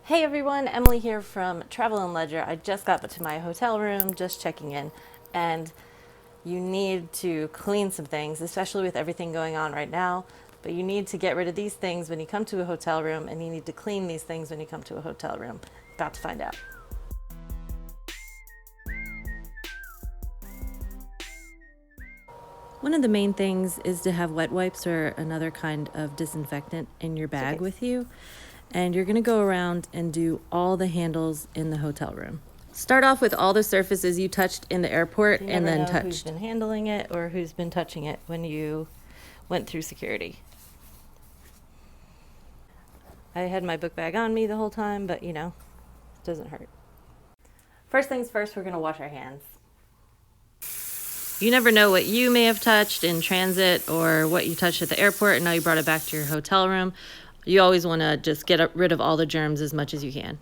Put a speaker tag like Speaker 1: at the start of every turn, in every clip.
Speaker 1: Hey everyone, Emily here from TravelAndLedger. I just got to my hotel room, just checking in, and you need to clean some things, especially with everything going on right now. But you need to get rid of these things when you come to a hotel room, and you need to clean these things when you come to a hotel room. About to find out. One of the main things is to have wet wipes or another kind of disinfectant in your bag with you. And you're gonna go around and do all the handles in the hotel room. Start off with all the surfaces you touched in the airport and then touched. Who's been handling it or who's been touching it when you went through security. I had my book bag on me the whole time, but you know, it doesn't hurt. First things first, we're gonna wash our hands. You never know what you may have touched in transit or what you touched at the airport and now you brought it back to your hotel room. You always want to just get rid of all the germs as much as you can.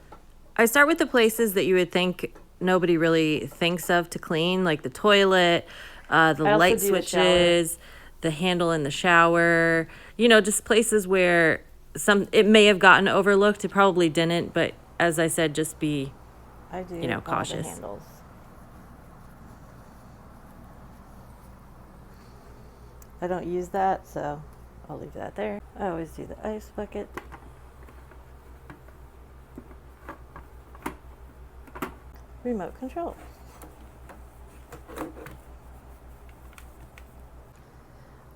Speaker 1: I start with the places that you would think nobody really thinks of to clean, like the toilet, the light switches, the handle in the shower, you know, just places where it may have gotten overlooked. It probably didn't, but as I said, just be, cautious. Handles. I don't use that, so I'll leave that there. I always do the ice bucket. Remote control. I'm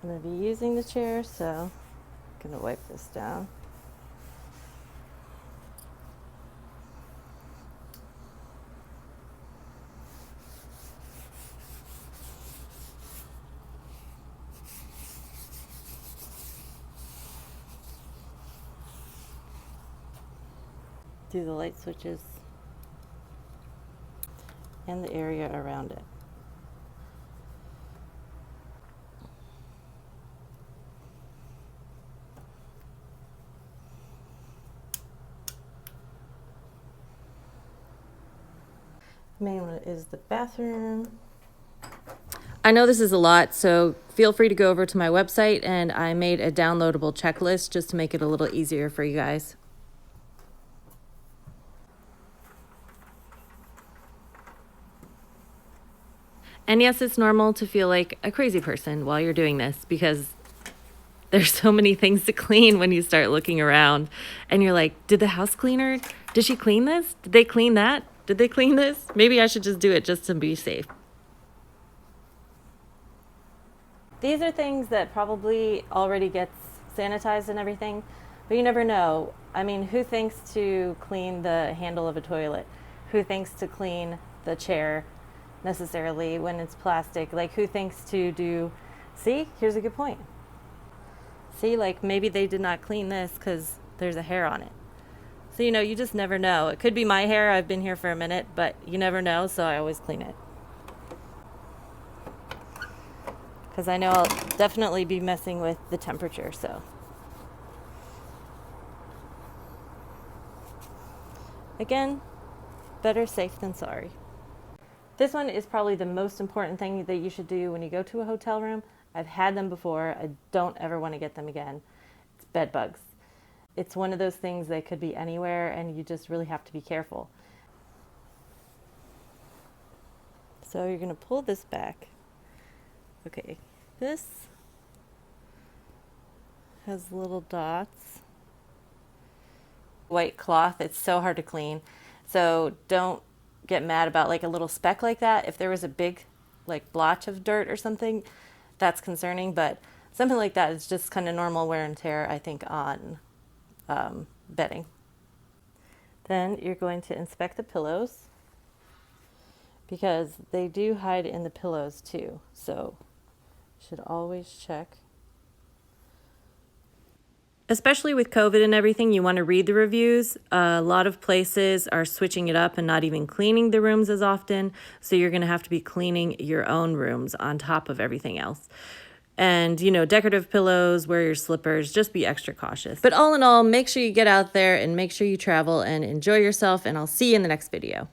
Speaker 1: going to be using the chair, so I'm going to wipe this down. Do the light switches and the area around it. The main one is the bathroom. I know this is a lot, so feel free to go over to my website and I made a downloadable checklist just to make it a little easier for you guys. And yes, it's normal to feel like a crazy person while you're doing this because there's so many things to clean when you start looking around and you're like, did the house cleaner, did she clean this? Did they clean that? Did they clean this? Maybe I should just do it just to be safe. These are things that probably already gets sanitized and everything, but you never know. I mean, who thinks to clean the handle of a toilet? Who thinks to clean the chair necessarily when it's plastic? Like, who thinks to do, see, here's a good point. See, like maybe they did not clean this because there's a hair on it. So, you know, you just never know. It could be my hair. I've been here for a minute, but you never know, so I always clean it. Because I know I'll definitely be messing with the temperature, so. Again, better safe than sorry. This one is probably the most important thing that you should do when you go to a hotel room. I've had them before. I don't ever want to get them again. It's bed bugs. It's one of those things that could be anywhere and you just really have to be careful. So you're going to pull this back. Okay, this has little dots. White cloth, it's so hard to clean. So don't get mad about like a little speck like that. If there was a big like blotch of dirt or something, that's concerning, but something like that is just kind of normal wear and tear, I think, on bedding. Then you're going to inspect the pillows because they do hide in the pillows too, so you should always check. Especially with COVID and everything, you want to read the reviews. A lot of places are switching it up and not even cleaning the rooms as often. So you're going to have to be cleaning your own rooms on top of everything else. And, you know, decorative pillows, wear your slippers, just be extra cautious. But all in all, make sure you get out there and make sure you travel and enjoy yourself. And I'll see you in the next video.